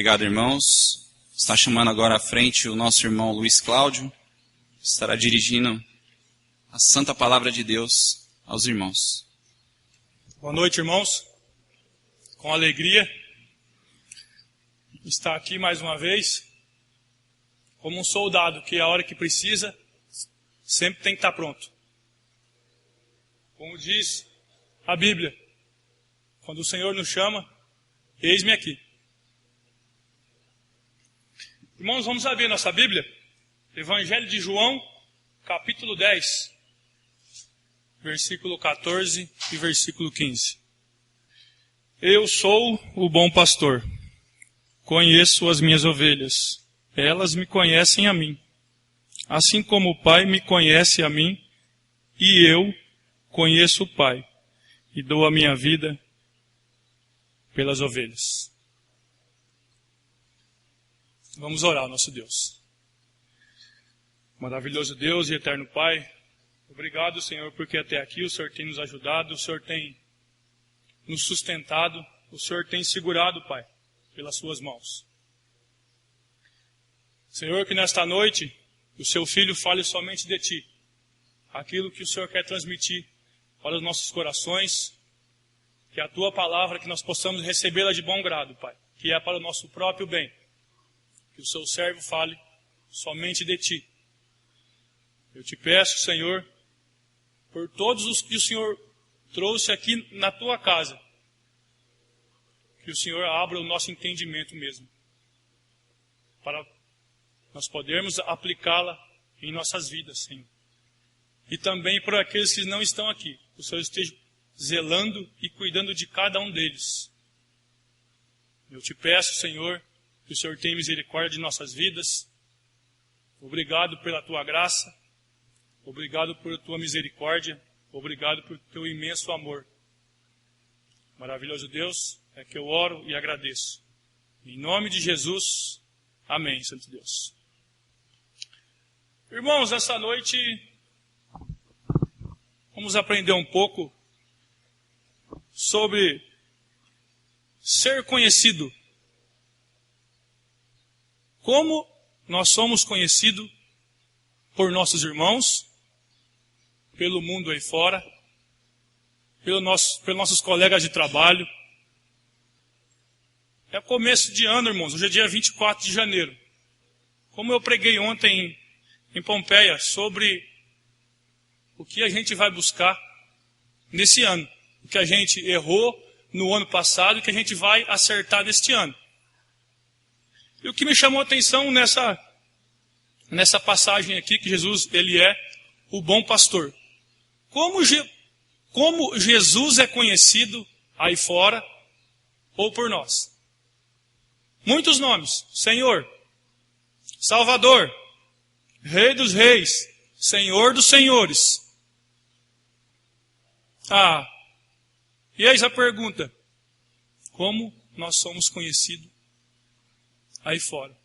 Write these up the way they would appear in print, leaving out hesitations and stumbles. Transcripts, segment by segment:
Obrigado, irmãos. Está chamando agora à frente o nosso irmão Luiz Cláudio. Estará dirigindo a santa palavra de Deus aos irmãos. Boa noite, irmãos. Com alegria estar aqui mais uma vez, como um soldado que a hora que precisa, sempre tem que estar pronto. Como diz a Bíblia, quando o Senhor nos chama, eis-me aqui. Irmãos, vamos abrir nossa Bíblia, Evangelho de João, capítulo 10, versículo 14 e versículo 15. Eu sou o bom pastor, conheço as minhas ovelhas, elas me conhecem a mim, assim como o Pai me conhece a mim, e eu conheço o Pai, e dou a minha vida pelas ovelhas. Vamos orar ao nosso Deus. Maravilhoso Deus e eterno Pai, obrigado, Senhor, porque até aqui o Senhor tem nos ajudado, o Senhor tem nos sustentado, o Senhor tem segurado, Pai, pelas suas mãos. Senhor, que nesta noite o seu Filho fale somente de Ti, aquilo que o Senhor quer transmitir para os nossos corações, que a Tua palavra, que nós possamos recebê-la de bom grado, Pai, que é para o nosso próprio bem. Que o seu servo fale somente de Ti. Eu te peço, Senhor, por todos os que o Senhor trouxe aqui na Tua casa, que o Senhor abra o nosso entendimento mesmo, para nós podermos aplicá-la em nossas vidas, Senhor. E também por aqueles que não estão aqui, que o Senhor esteja zelando e cuidando de cada um deles. Eu te peço, Senhor, que o Senhor tenha misericórdia de nossas vidas. Obrigado pela Tua graça. Obrigado por Tua misericórdia. Obrigado por Teu imenso amor. Maravilhoso Deus, é que eu oro e agradeço. Em nome de Jesus, amém, Santo Deus. Irmãos, essa noite vamos aprender um pouco sobre ser conhecido. Como nós somos conhecidos por nossos irmãos, pelo mundo aí fora, pelos nossos colegas de trabalho. É começo de ano, irmãos, hoje é dia 24 de janeiro. Como eu preguei ontem em Pompeia sobre o que a gente vai buscar nesse ano, o que a gente errou no ano passado e o que a gente vai acertar neste ano. E o que me chamou a atenção nessa passagem aqui, que Jesus, ele é o bom pastor. Como Jesus é conhecido aí fora ou por nós? Muitos nomes. Senhor, Salvador, Rei dos Reis, Senhor dos Senhores. E eis a pergunta: como nós somos conhecidos aí fora?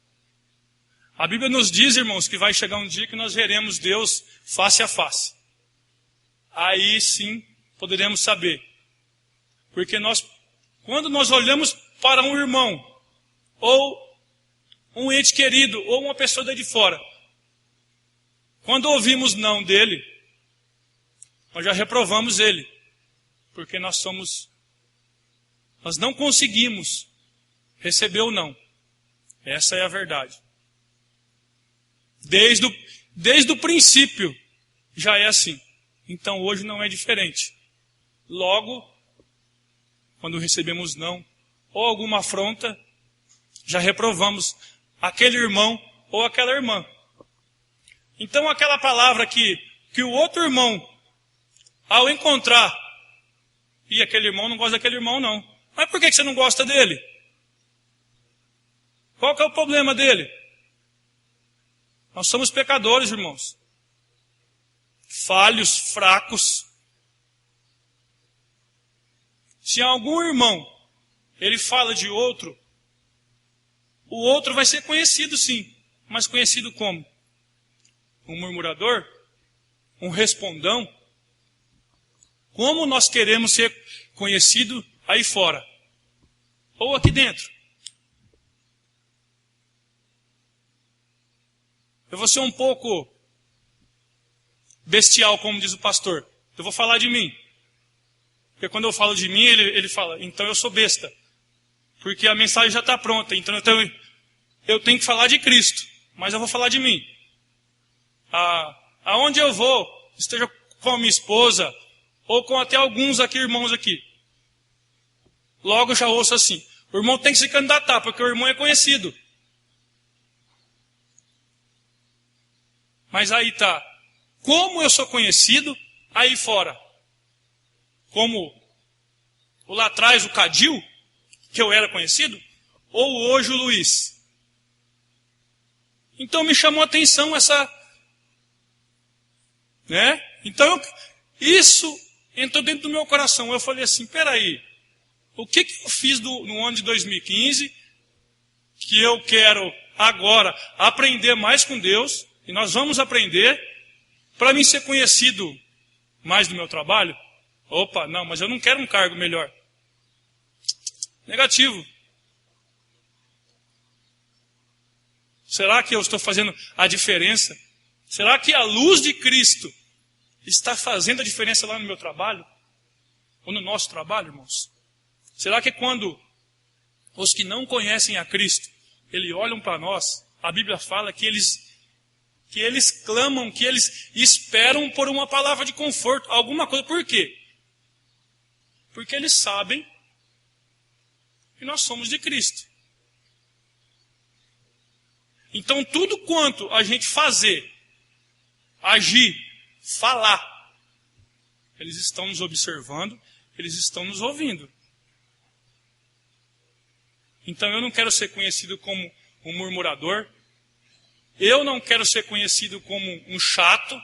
A Bíblia nos diz, irmãos, que vai chegar um dia que nós veremos Deus face a face. Aí sim poderemos saber. Porque quando nós olhamos para um irmão, ou um ente querido, ou uma pessoa daí de fora, quando ouvimos não dele, nós já reprovamos ele. Porque nós não conseguimos receber o não. Essa é a verdade. Desde o princípio já é assim. Então hoje não é diferente. Logo, quando recebemos não ou alguma afronta, já reprovamos aquele irmão ou aquela irmã. Então aquela palavra que o outro irmão, ao encontrar, e aquele irmão não gosta daquele irmão não. Mas por que você não gosta dele? Qual que é o problema dele? Nós somos pecadores, irmãos. Falhos, fracos. Se algum irmão, ele fala de outro, o outro vai ser conhecido sim. Mas conhecido como? Um murmurador? Um respondão? Como nós queremos ser conhecidos aí fora? Ou aqui dentro? Eu vou ser um pouco bestial, como diz o pastor. Eu vou falar de mim. Porque quando eu falo de mim, ele fala, então eu sou besta. Porque a mensagem já está pronta. Então eu tenho que falar de Cristo. Mas eu vou falar de mim. Aonde eu vou, esteja com a minha esposa, ou com até alguns aqui, irmãos aqui. Logo eu já ouço assim, o irmão tem que se candidatar, porque o irmão é conhecido. Mas aí tá, como eu sou conhecido aí fora? Como lá atrás o Cadil, que eu era conhecido, ou hoje o Luiz? Então me chamou a atenção essa... né? Então isso entrou dentro do meu coração. Eu falei assim, peraí, o que eu fiz no ano de 2015 que eu quero agora aprender mais com Deus, e nós vamos aprender, para mim ser conhecido mais do meu trabalho? Opa, não, mas eu não quero um cargo melhor. Negativo. Será que eu estou fazendo a diferença? Será que a luz de Cristo está fazendo a diferença lá no meu trabalho? Ou no nosso trabalho, irmãos? Será que quando os que não conhecem a Cristo, eles olham para nós, a Bíblia fala que eles clamam, que eles esperam por uma palavra de conforto, alguma coisa. Por quê? Porque eles sabem que nós somos de Cristo. Então tudo quanto a gente fazer, agir, falar, eles estão nos observando, eles estão nos ouvindo. Então eu não quero ser conhecido como um murmurador, eu não quero ser conhecido como um chato.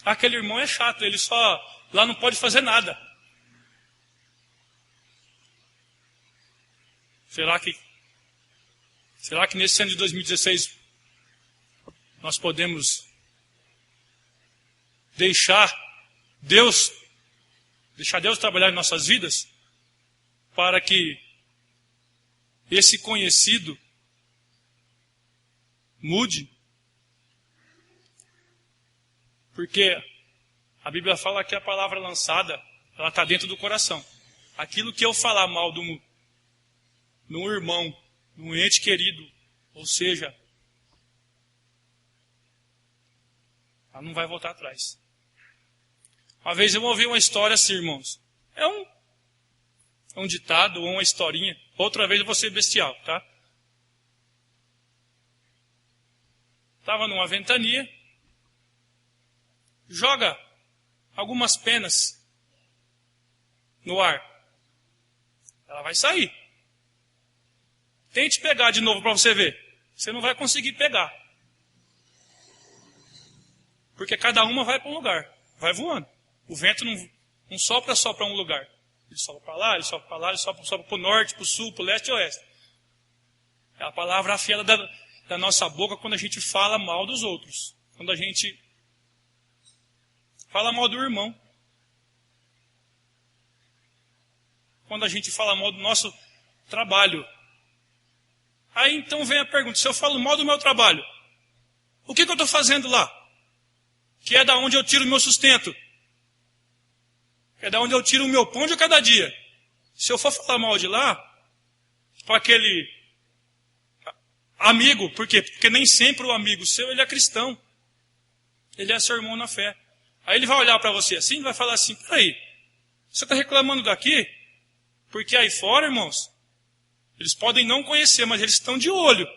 Aquele irmão é chato, ele só lá não pode fazer nada. Será que nesse ano de 2016 nós podemos deixar Deus trabalhar em nossas vidas para que esse conhecido mude? Porque a Bíblia fala que a palavra lançada, ela está dentro do coração. Aquilo que eu falar mal de um irmão, de um ente querido, ou seja, ela não vai voltar atrás. Uma vez eu ouvi uma história assim, irmãos. É um ditado ou uma historinha. Outra vez eu vou ser bestial, tá? Estava numa ventania, joga algumas penas no ar. Ela vai sair. Tente pegar de novo para você ver. Você não vai conseguir pegar. Porque cada uma vai para um lugar. Vai voando. O vento não sopra só para um lugar. Ele sopra para lá, ele sopra para lá, ele sopra para o norte, para o sul, para o leste e oeste. É a palavra afiada da nossa boca quando a gente fala mal dos outros. Quando a gente fala mal do irmão. Quando a gente fala mal do nosso trabalho. Aí então vem a pergunta, se eu falo mal do meu trabalho, o que eu estou fazendo lá? Que é da onde eu tiro o meu sustento. É da onde eu tiro o meu pão de cada dia. Se eu for falar mal de lá, para aquele amigo, por quê? Porque nem sempre o amigo seu, ele é cristão. Ele é seu irmão na fé. Aí ele vai olhar para você assim e vai falar assim, peraí, você está reclamando daqui? Porque aí fora, irmãos, eles podem não conhecer, mas eles estão de olho.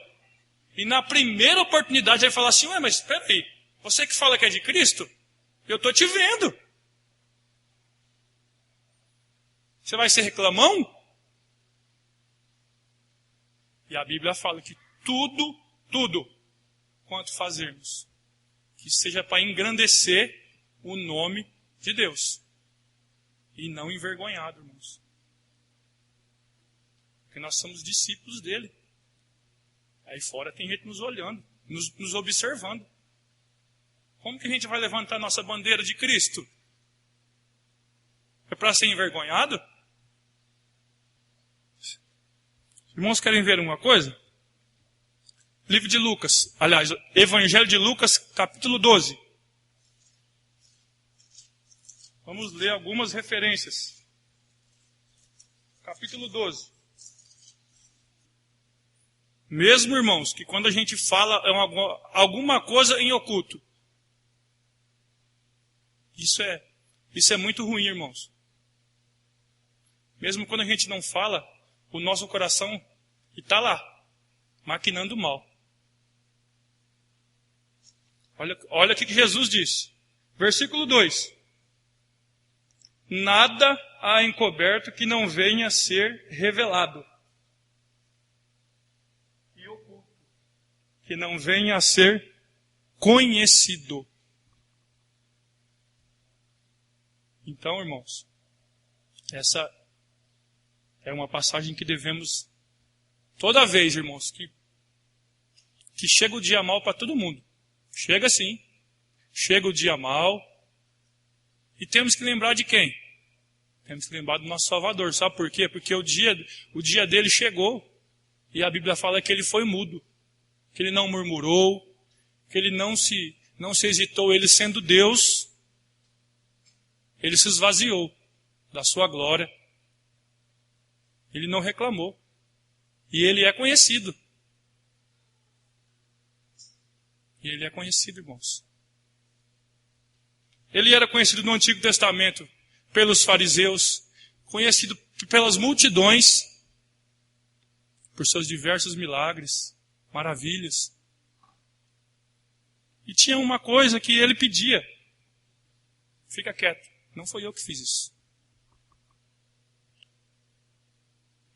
E na primeira oportunidade ele vai falar assim, ué, mas espera aí, você que fala que é de Cristo, eu estou te vendo. Você vai ser reclamão? E a Bíblia fala que tudo quanto fazermos, que seja para engrandecer o nome de Deus. E não envergonhado, irmãos. Porque nós somos discípulos dele. Aí fora tem gente nos olhando, nos observando. Como que a gente vai levantar nossa bandeira de Cristo? É para ser envergonhado? Irmãos, querem ver uma coisa? livro de Lucas, aliás, Evangelho de Lucas, capítulo 12. Vamos ler algumas referências. Capítulo 12. Mesmo, irmãos, que quando a gente fala alguma coisa em oculto, isso é muito ruim, irmãos. Mesmo quando a gente não fala, o nosso coração está lá, maquinando mal. Olha o que Jesus diz. Versículo 2. Nada há encoberto que não venha a ser revelado. E oculto que não venha a ser conhecido. Então, irmãos, essa é uma passagem que devemos, toda vez, irmãos, que chega o dia mal para todo mundo. Chega sim. Chega o dia mal. E temos que lembrar de quem? Temos que lembrar do nosso Salvador. Sabe por quê? Porque o dia dele chegou. E a Bíblia fala que ele foi mudo. Que ele não murmurou. Que ele não se hesitou. Ele sendo Deus, ele se esvaziou da sua glória. Ele não reclamou. E ele é conhecido. E ele é conhecido, irmãos. Ele era conhecido no Antigo Testamento pelos fariseus, conhecido pelas multidões, por seus diversos milagres, maravilhas. E tinha uma coisa que ele pedia. Fica quieto, não foi eu que fiz isso.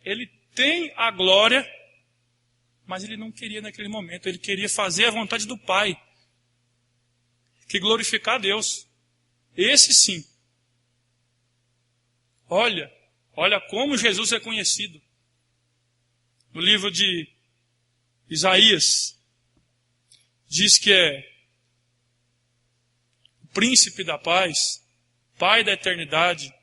Ele tem a glória, mas ele não queria naquele momento. Ele queria fazer a vontade do Pai, que glorificar a Deus. Esse sim. Olha como Jesus é conhecido. No livro de Isaías, diz que é o príncipe da paz, Pai da eternidade,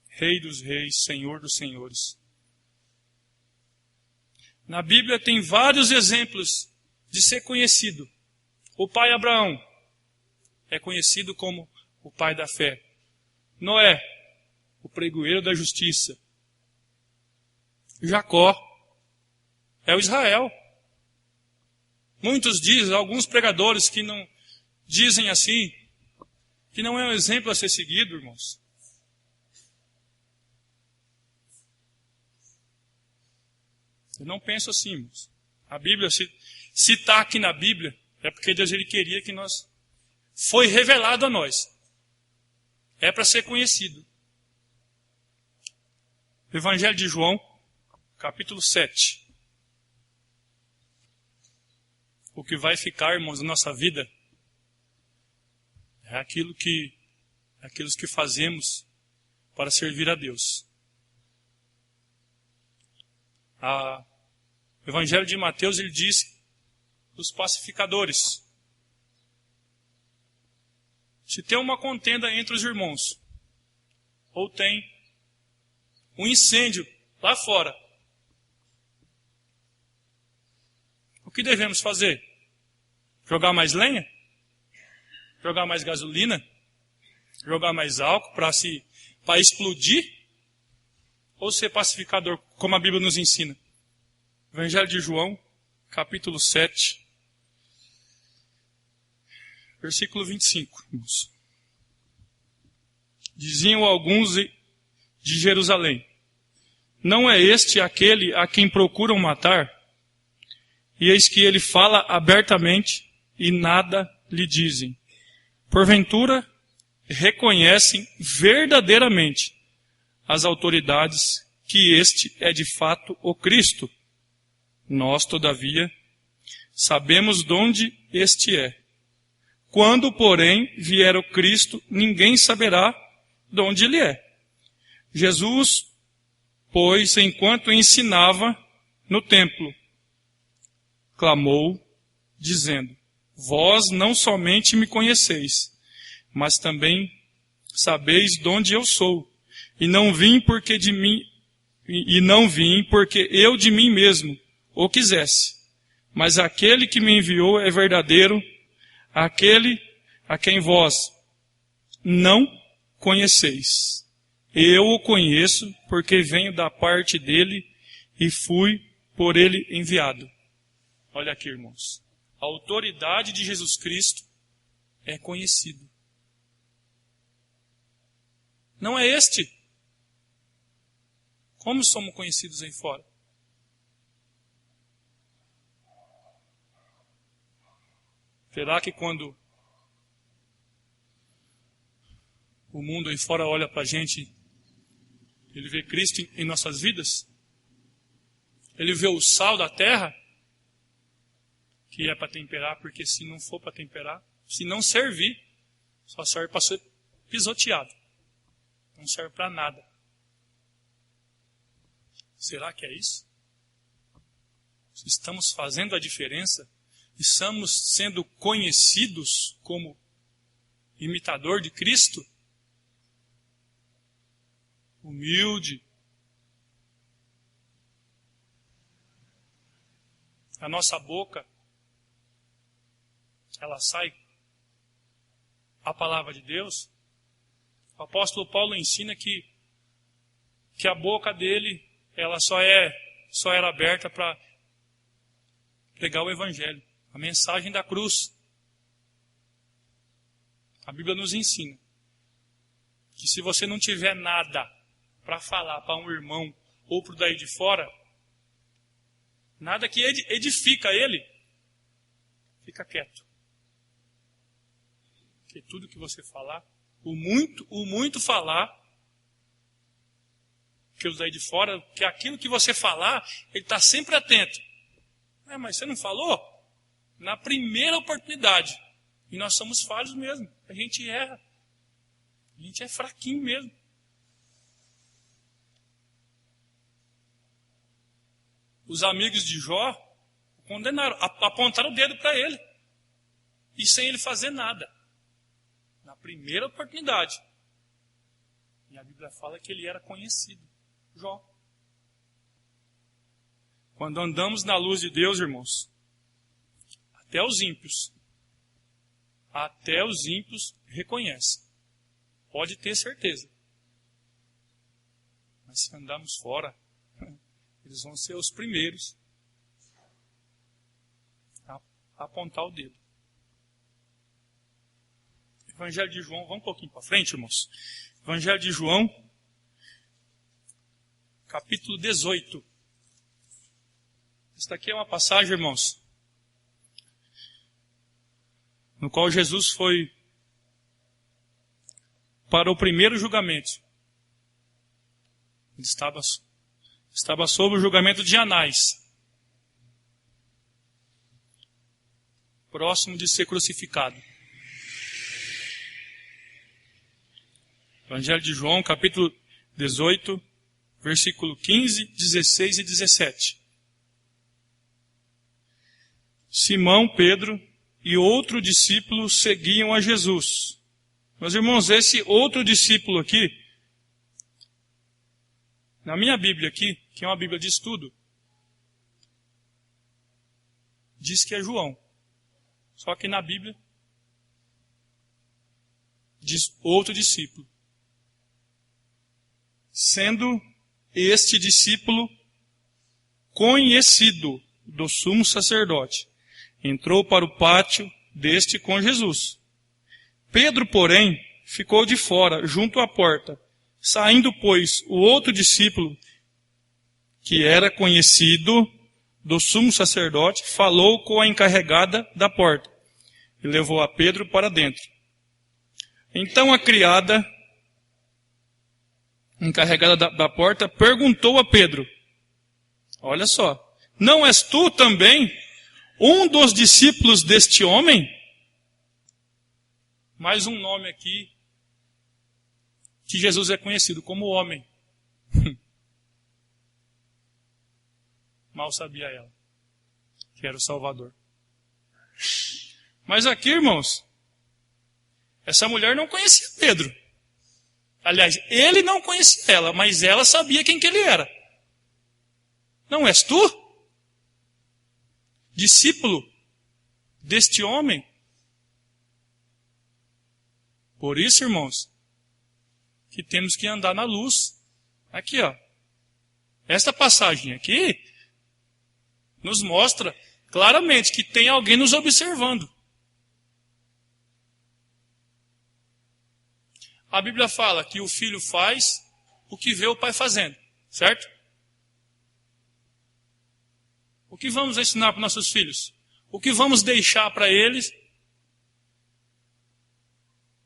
Rei dos reis, Senhor dos senhores. Na Bíblia tem vários exemplos de ser conhecido. O pai Abraão é conhecido como o pai da fé. Noé, o pregoeiro da justiça. Jacó é o Israel. Muitos dizem, alguns pregadores que não dizem assim, que não é um exemplo a ser seguido, irmãos. Eu não penso assim, irmãos. A Bíblia, se está aqui na Bíblia, é porque Deus ele queria que nós... Foi revelado a nós. É para ser conhecido. Evangelho de João, capítulo 7. O que vai ficar, irmãos, na nossa vida é aquilo que fazemos para servir a Deus. O Evangelho de Mateus, ele diz dos pacificadores. Se tem uma contenda entre os irmãos, ou tem um incêndio lá fora, o que devemos fazer? Jogar mais lenha? Jogar mais gasolina? Jogar mais álcool para explodir? Ou ser pacificador, como a Bíblia nos ensina? Evangelho de João, capítulo 7, versículo 25. Irmãos. Diziam alguns de Jerusalém: não é este aquele a quem procuram matar? E eis que ele fala abertamente e nada lhe dizem. Porventura, reconhecem verdadeiramente as autoridades que este é de fato o Cristo. Nós, todavia, sabemos de onde este é. Quando, porém, vier o Cristo, ninguém saberá de onde ele é. Jesus, pois, enquanto ensinava no templo, clamou, dizendo: vós não somente me conheceis, mas também sabeis de onde eu sou. E não vim porque de mim e não vim porque eu de mim mesmo o quisesse. Mas aquele que me enviou é verdadeiro, aquele a quem vós não conheceis. Eu o conheço porque venho da parte dele e fui por ele enviado. Olha aqui, irmãos. A autoridade de Jesus Cristo é conhecida. Não é este. Como somos conhecidos aí fora? Será que quando o mundo aí fora olha para a gente, ele vê Cristo em nossas vidas? Ele vê o sal da terra, que é para temperar, porque se não for para temperar, se não servir, só serve para ser pisoteado. Não serve para nada. Será que é isso? Estamos fazendo a diferença? Estamos sendo conhecidos como imitador de Cristo? Humilde. A nossa boca, ela sai a palavra de Deus. O apóstolo Paulo ensina que a boca dele, ela só era aberta para pregar o evangelho, a mensagem da cruz. A Bíblia nos ensina que se você não tiver nada para falar para um irmão ou para o daí de fora, nada que edifica ele, fica quieto. Porque tudo que você falar, o muito falar, que os daí de fora, que aquilo que você falar, ele está sempre atento. Mas você não falou? Na primeira oportunidade. E nós somos falhos mesmo. A gente erra. A gente é fraquinho mesmo. Os amigos de Jó condenaram, apontaram o dedo para ele. E sem ele fazer nada. Na primeira oportunidade. E a Bíblia fala que ele era conhecido. Jó. Quando andamos na luz de Deus, irmãos, até os ímpios reconhecem. Pode ter certeza. Mas se andarmos fora, eles vão ser os primeiros a apontar o dedo. Evangelho de João, vamos um pouquinho para frente, irmãos. Evangelho de João, capítulo 18. Esta aqui é uma passagem, irmãos, no qual Jesus foi para o primeiro julgamento. Ele estava sob o julgamento de Anás, próximo de ser crucificado. Evangelho de João, capítulo 18, versículo 15, 16 e 17. Simão, Pedro e outro discípulo seguiam a Jesus. Meus irmãos, esse outro discípulo aqui, na minha Bíblia aqui, que é uma Bíblia de estudo, diz que é João. Só que na Bíblia diz outro discípulo. Sendo este discípulo conhecido do sumo sacerdote, entrou para o pátio deste com Jesus. Pedro, porém, ficou de fora, junto à porta. Saindo, pois, o outro discípulo, que era conhecido do sumo sacerdote, falou com a encarregada da porta e levou a Pedro para dentro. Então a criada, encarregada da porta, perguntou a Pedro, olha só, não és tu também um dos discípulos deste homem? Mais um nome aqui, que Jesus é conhecido como homem. Mal sabia ela, que era o Salvador. Mas aqui, irmãos, essa mulher não conhecia Pedro. Aliás, ele não conhecia ela, mas ela sabia quem que ele era. Não és tu? Discípulo deste homem? Por isso, irmãos, que temos que andar na luz. Aqui, ó. Esta passagem aqui nos mostra claramente que tem alguém nos observando. A Bíblia fala que o filho faz o que vê o pai fazendo, certo? O que vamos ensinar para nossos filhos? O que vamos deixar para eles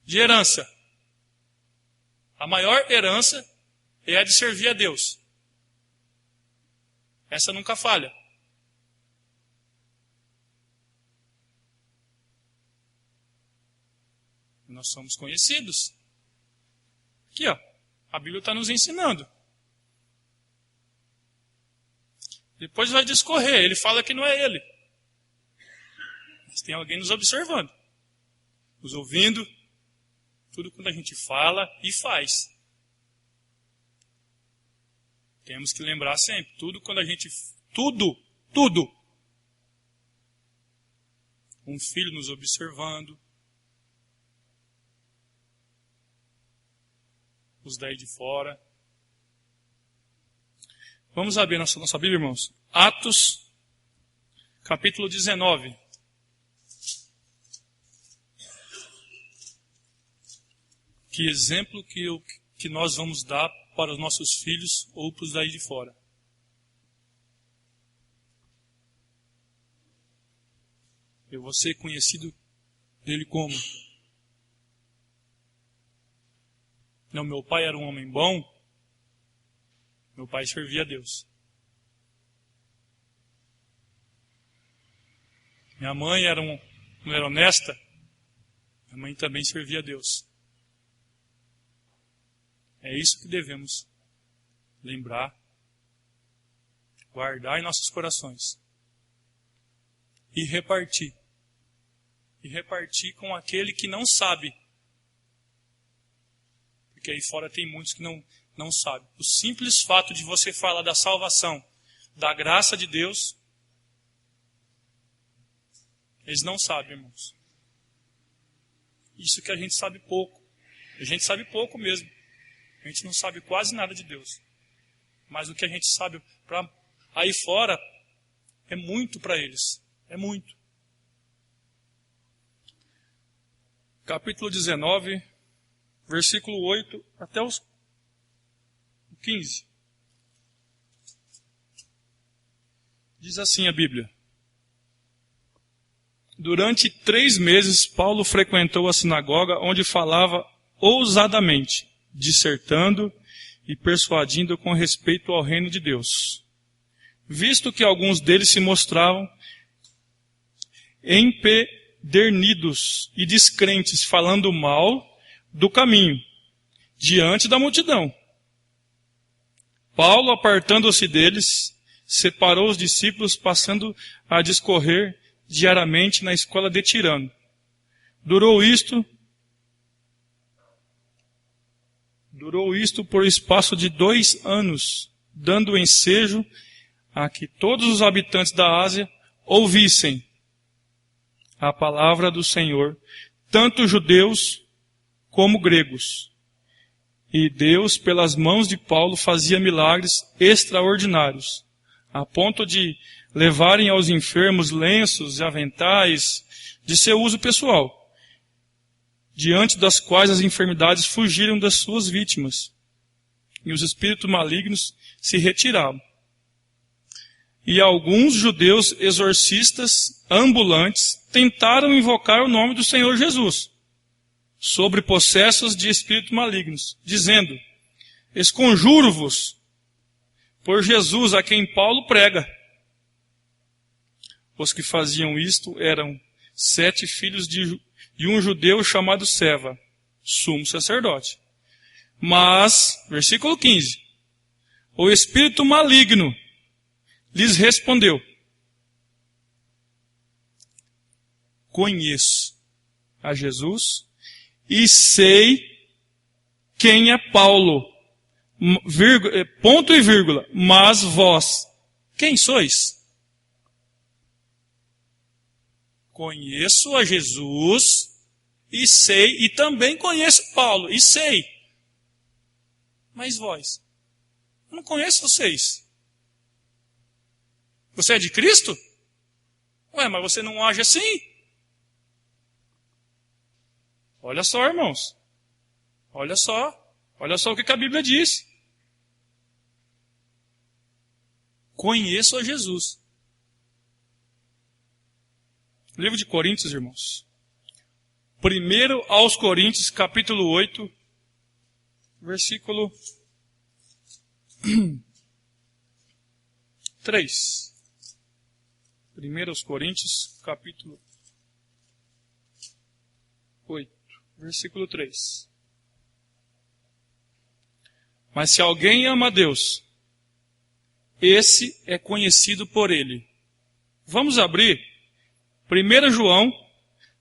de herança? A maior herança é a de servir a Deus. Essa nunca falha. Nós somos conhecidos. Aqui, ó, a Bíblia está nos ensinando. Depois vai discorrer, ele fala que não é ele. Mas tem alguém nos observando, nos ouvindo, tudo quando a gente fala e faz. Temos que lembrar sempre, tudo quando a gente... Tudo. Um filho nos observando. Os daí de fora. Vamos abrir nossa Bíblia, irmãos. Atos, capítulo 19. Que exemplo que nós vamos dar para os nossos filhos ou para os daí de fora? Eu vou ser conhecido dele como? Não, meu pai era um homem bom. Meu pai servia a Deus. Minha mãe não era honesta. Minha mãe também servia a Deus. É isso que devemos lembrar, guardar em nossos corações. E repartir. E repartir com aquele que não sabe. Porque aí fora tem muitos que não sabem. O simples fato de você falar da salvação, da graça de Deus, eles não sabem, irmãos. Isso que a gente sabe pouco. A gente sabe pouco mesmo. A gente não sabe quase nada de Deus. Mas o que a gente sabe aí fora é muito para eles. É muito. Capítulo 19, versículo 8 até o 15. Diz assim a Bíblia. Durante 3 meses, Paulo frequentou a sinagoga onde falava ousadamente, dissertando e persuadindo com respeito ao reino de Deus. Visto que alguns deles se mostravam empedernidos e descrentes, falando mal do caminho, diante da multidão. Paulo, apartando-se deles, separou os discípulos, passando a discorrer diariamente na escola de Tirano. Durou isto por espaço de 2 anos, dando ensejo a que todos os habitantes da Ásia ouvissem a palavra do Senhor, tanto judeus como gregos. E Deus, pelas mãos de Paulo, fazia milagres extraordinários, a ponto de levarem aos enfermos lenços e aventais de seu uso pessoal, diante das quais as enfermidades fugiram das suas vítimas, e os espíritos malignos se retiravam. E alguns judeus exorcistas ambulantes tentaram invocar o nome do Senhor Jesus sobre possessos de espíritos malignos, dizendo: esconjuro-vos por Jesus a quem Paulo prega. Os que faziam isto eram 7 filhos de um judeu chamado Seva, sumo sacerdote. Mas, versículo 15, o espírito maligno lhes respondeu: conheço a Jesus e sei quem é Paulo, ponto e vírgula, mas vós, quem sois? Conheço a Jesus e sei, e também conheço Paulo, e sei. Mas vós, eu não conheço vocês. Você é de Cristo? Ué, mas você não age assim? Olha só, irmãos. Olha só o que a Bíblia diz. Conheço a Jesus. Livro de Coríntios, irmãos. 1 aos Coríntios, capítulo 8, versículo 3. 1 aos Coríntios, capítulo 8, versículo 3. Mas se alguém ama a Deus, esse é conhecido por ele. Vamos abrir 1 João,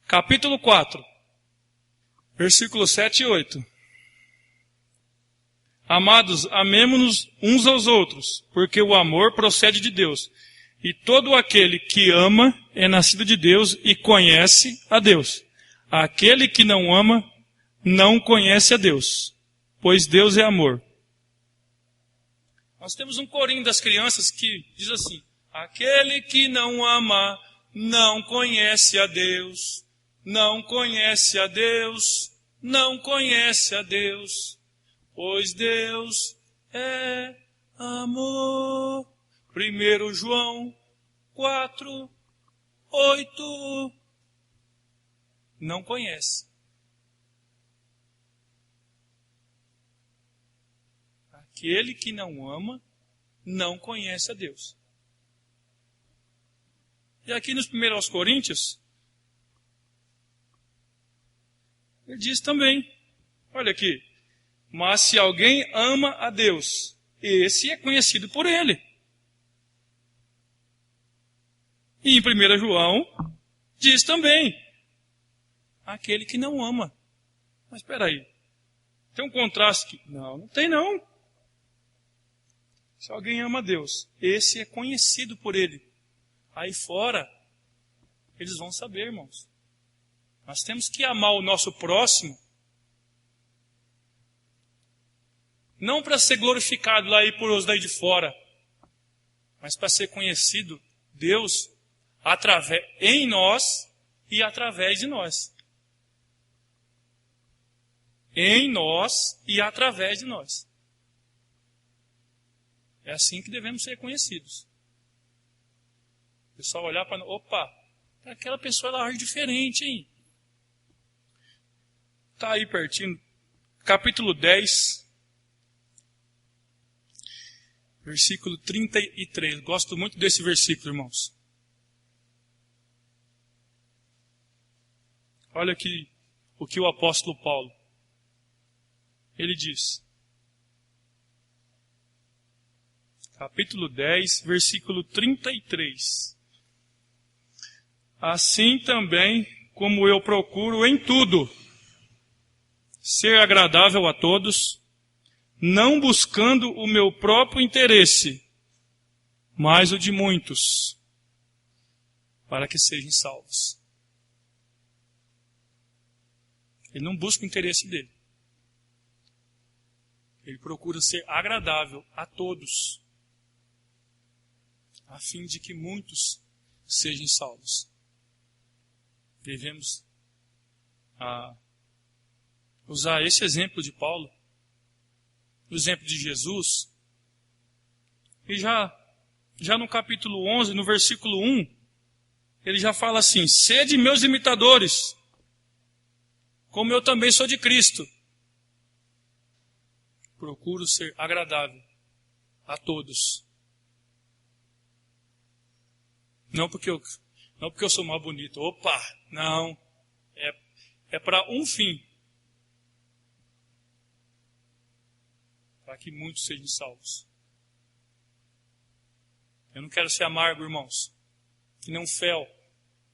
capítulo 4, versículos 7 e 8. Amados, amemo-nos uns aos outros, porque o amor procede de Deus. E todo aquele que ama é nascido de Deus e conhece a Deus. Aquele que não ama não conhece a Deus, pois Deus é amor. Nós temos um corinho das crianças que diz assim: aquele que não ama não conhece a Deus, não conhece a Deus, não conhece a Deus, pois Deus é amor. 1 João 4, 8. Não conhece. Aquele que não ama não conhece a Deus. E aqui nos 1 Coríntios, ele diz também, olha aqui, mas se alguém ama a Deus, esse é conhecido por ele. E em 1 João, diz também, aquele que não ama. Mas espera aí, tem um contraste aqui? Não, não tem não. Se alguém ama a Deus, esse é conhecido por ele. Aí fora, eles vão saber, irmãos. Nós temos que amar o nosso próximo, não para ser glorificado lá e por os daí de fora, mas para ser conhecido Deus em nós e através de nós. Em nós e através de nós. É assim que devemos ser conhecidos. O pessoal olhar para... Opa, aquela pessoa ela age diferente, hein? Está aí pertinho. Capítulo 10, versículo 33. Gosto muito desse versículo, irmãos. Olha aqui o que o apóstolo Paulo, ele diz. Capítulo 10, versículo 33. Assim também como eu procuro em tudo ser agradável a todos, não buscando o meu próprio interesse, mas o de muitos, para que sejam salvos. Ele não busca o interesse dele. Ele procura ser agradável a todos, a fim de que muitos sejam salvos. Devemos usar esse exemplo de Paulo, o exemplo de Jesus, e já no capítulo 11, no versículo 1, ele já fala assim: sede meus imitadores, como eu também sou de Cristo. Procuro ser agradável a todos. Não porque eu sou mais bonito. Opa, não. É para um fim. Para que muitos sejam salvos. Eu não quero ser amargo, irmãos. Que não fel.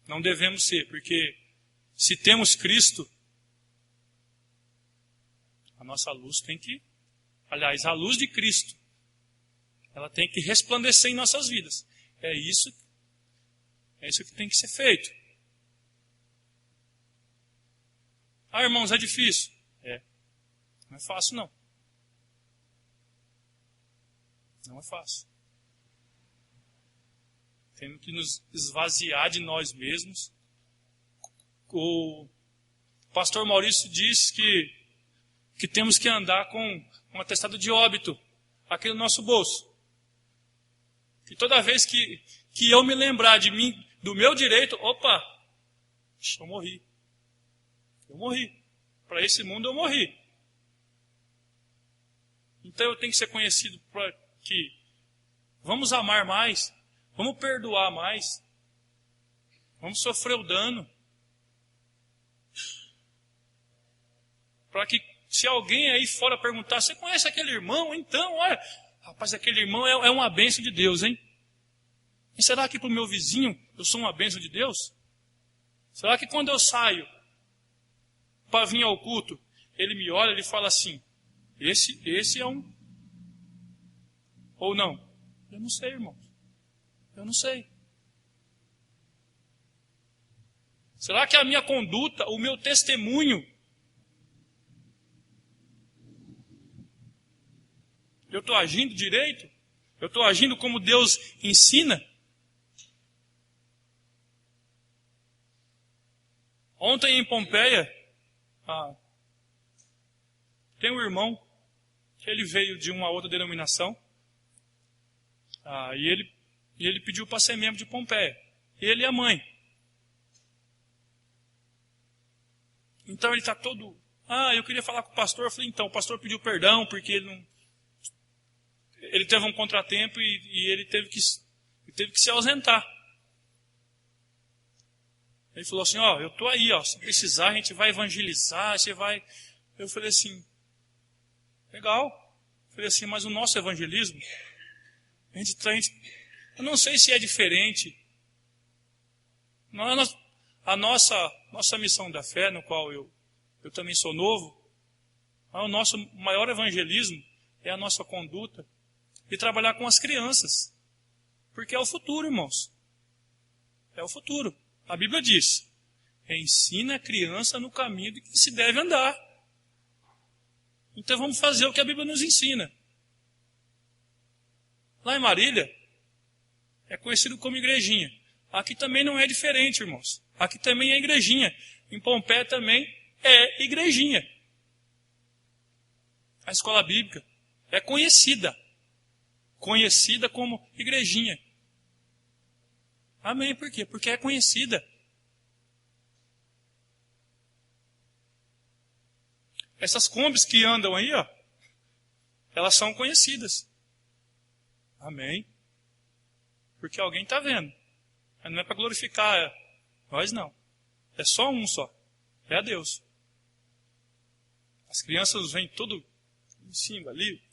Não devemos ser, porque se temos Cristo, a nossa luz tem que... Aliás, a luz de Cristo, Ela tem que resplandecer em nossas vidas. É isso que tem que ser feito. Ah, irmãos, é difícil. Não é fácil, não. Não é fácil. Temos que nos esvaziar de nós mesmos. O pastor Maurício diz que temos que andar com um atestado de óbito aqui no nosso bolso. Que toda vez que eu me lembrar de mim, do meu direito, opa, eu morri. Eu morri. Para esse mundo eu morri. Então eu tenho que ser conhecido para que vamos amar mais, vamos perdoar mais, vamos sofrer o dano. Para que se alguém aí fora perguntar, você conhece aquele irmão? Então, olha, rapaz, aquele irmão é uma bênção de Deus, hein? E será que para o meu vizinho eu sou uma bênção de Deus? Será que quando eu saio para vir ao culto, ele me olha e ele fala assim, esse é um... Ou não? Eu não sei, irmão. Eu não sei. Será que a minha conduta, o meu testemunho, eu estou agindo direito? Eu estou agindo como Deus ensina? Ontem em Pompeia, tem um irmão que ele veio de uma outra denominação e ele pediu para ser membro de Pompeia. Ele e a mãe. Então ele está todo... eu queria falar com o pastor. Eu falei, então, o pastor pediu perdão porque ele teve um contratempo e ele teve que se ausentar. Ele falou assim, eu estou aí, se precisar a gente vai evangelizar, você vai... Eu falei assim, legal. Eu falei assim, mas o nosso evangelismo, eu não sei se é diferente. A nossa missão da fé, no qual eu também sou novo, o nosso maior evangelismo é a nossa conduta e trabalhar com as crianças. Porque é o futuro, irmãos. É o futuro. A Bíblia diz, ensina a criança no caminho de que se deve andar. Então vamos fazer o que a Bíblia nos ensina. Lá em Marília, é conhecido como igrejinha. Aqui também não é diferente, irmãos. Aqui também é igrejinha. Em Pompeia também é igrejinha. A escola bíblica é conhecida. Conhecida como igrejinha. Amém, por quê? Porque é conhecida. Essas combis que andam aí, elas são conhecidas. Amém. Porque alguém está vendo. Mas não é para glorificar nós, não. É só um só. É a Deus. As crianças vêm tudo em cima, ali.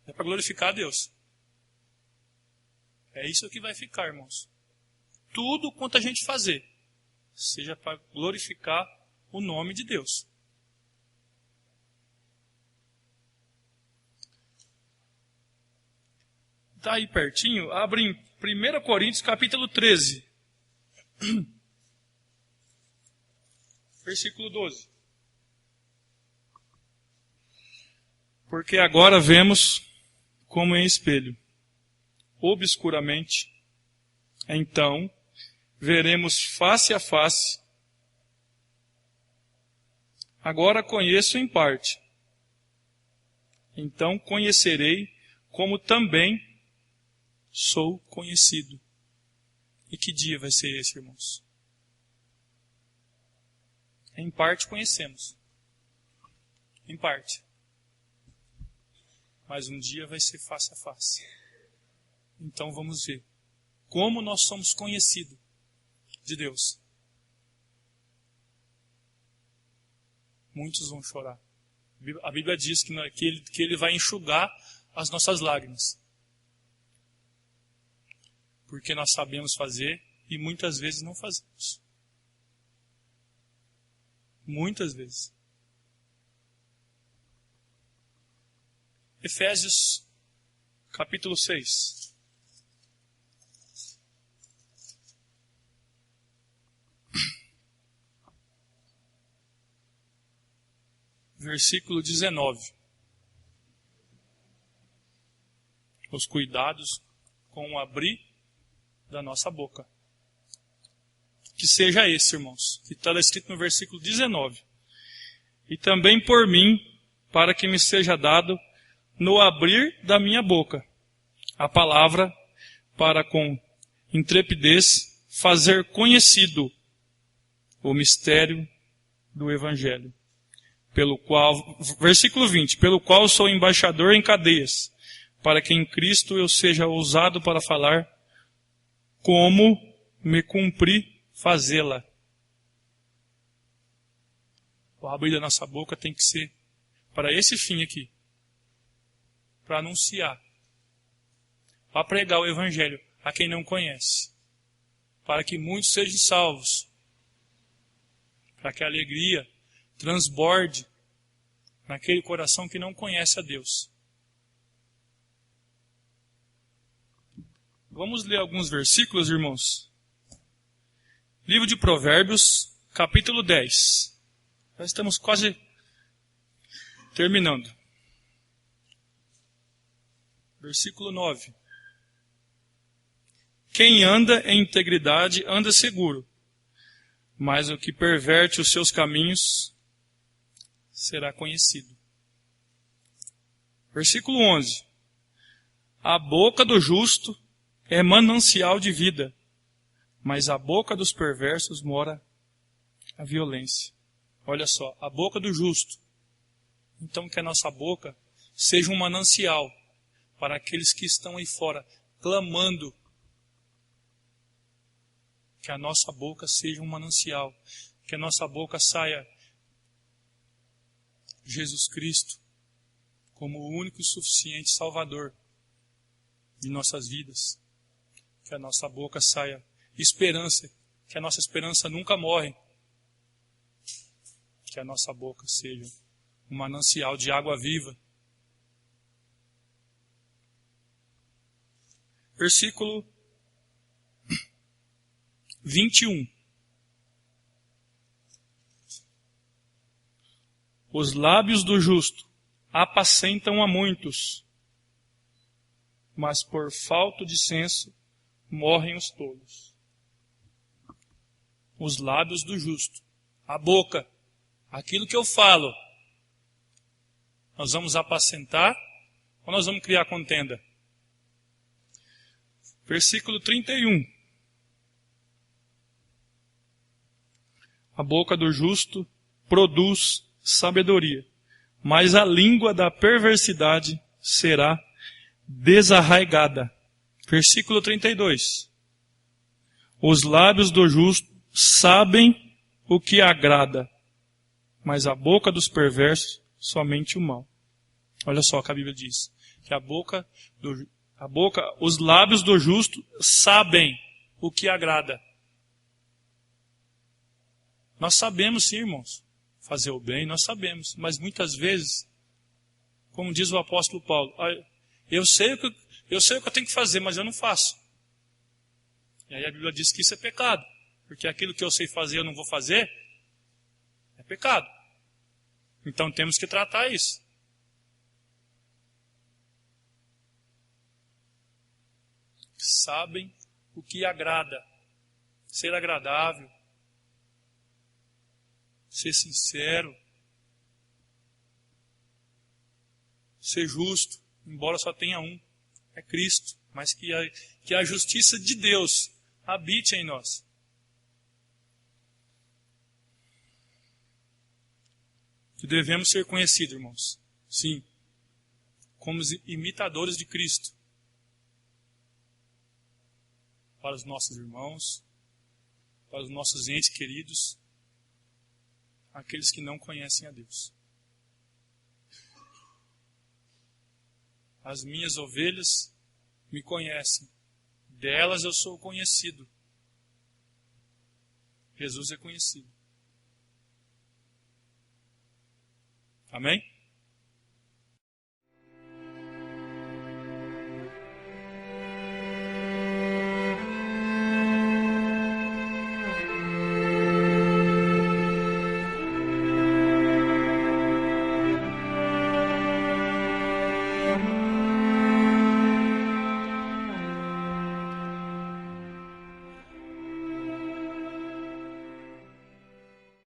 É para glorificar a Deus. É isso que vai ficar, irmãos. Tudo quanto a gente fazer, seja para glorificar o nome de Deus. Está aí pertinho, abre em 1 Coríntios capítulo 13. Versículo 12. Porque agora vemos como em espelho, obscuramente, então veremos face a face. Agora conheço em parte, então conhecerei como também sou conhecido. E que dia vai ser esse, irmãos? Em parte conhecemos. Em parte. Mas um dia vai ser face a face. Então vamos ver como nós somos conhecidos de Deus. Muitos vão chorar. A Bíblia diz que Ele vai enxugar as nossas lágrimas. Porque nós sabemos fazer e muitas vezes não fazemos. Muitas vezes. Efésios, capítulo 6. Versículo 19. Os cuidados com o abrir da nossa boca. Que seja esse, irmãos, que está escrito no versículo 19. E também por mim, para que me seja dado no abrir da minha boca a palavra, para com intrepidez fazer conhecido o mistério do Evangelho, pelo qual, versículo 20, pelo qual sou embaixador em cadeias, para que em Cristo eu seja ousado para falar como me cumpri fazê-la. O abrir da nossa boca tem que ser para esse fim aqui, para anunciar, para pregar o Evangelho a quem não conhece, para que muitos sejam salvos, para que a alegria transborde naquele coração que não conhece a Deus. Vamos ler alguns versículos, irmãos. Livro de Provérbios, capítulo 10. Já estamos quase terminando. Versículo 9. Quem anda em integridade anda seguro, mas o que perverte os seus caminhos será conhecido. Versículo 11. A boca do justo é manancial de vida, mas a boca dos perversos mora a violência. Olha só, a boca do justo. Então que a nossa boca seja um manancial para aqueles que estão aí fora, clamando. Que a nossa boca seja um manancial. Que a nossa boca saia Jesus Cristo como o único e suficiente Salvador de nossas vidas. Que a nossa boca saia esperança, que a nossa esperança nunca morre. Que a nossa boca seja um manancial de água viva. Versículo 21. Os lábios do justo apacentam a muitos, mas por falta de senso morrem os tolos. Os lábios do justo, a boca, aquilo que eu falo, nós vamos apacentar ou nós vamos criar contenda? Versículo 31. A boca do justo produz sabedoria, mas a língua da perversidade será desarraigada. Versículo 32. Os lábios do justo sabem o que agrada, mas a boca dos perversos somente o mal. Olha só o que a Bíblia diz. Que os lábios do justo sabem o que agrada. Nós sabemos sim, irmãos, fazer o bem, nós sabemos. Mas muitas vezes, como diz o apóstolo Paulo, eu sei o que eu tenho que fazer, mas eu não faço. E aí a Bíblia diz que isso é pecado. Porque aquilo que eu sei fazer eu não vou fazer, é pecado. Então temos que tratar isso. Sabem o que agrada. Ser agradável. Ser sincero. Ser justo. Embora só tenha um. É Cristo. Mas que a justiça de Deus habite em nós. Que devemos ser conhecidos, irmãos. Sim. Como imitadores de Cristo. Para os nossos irmãos. Para os nossos entes queridos. Aqueles que não conhecem a Deus. As minhas ovelhas me conhecem. Delas eu sou conhecido. Jesus é conhecido. Amém?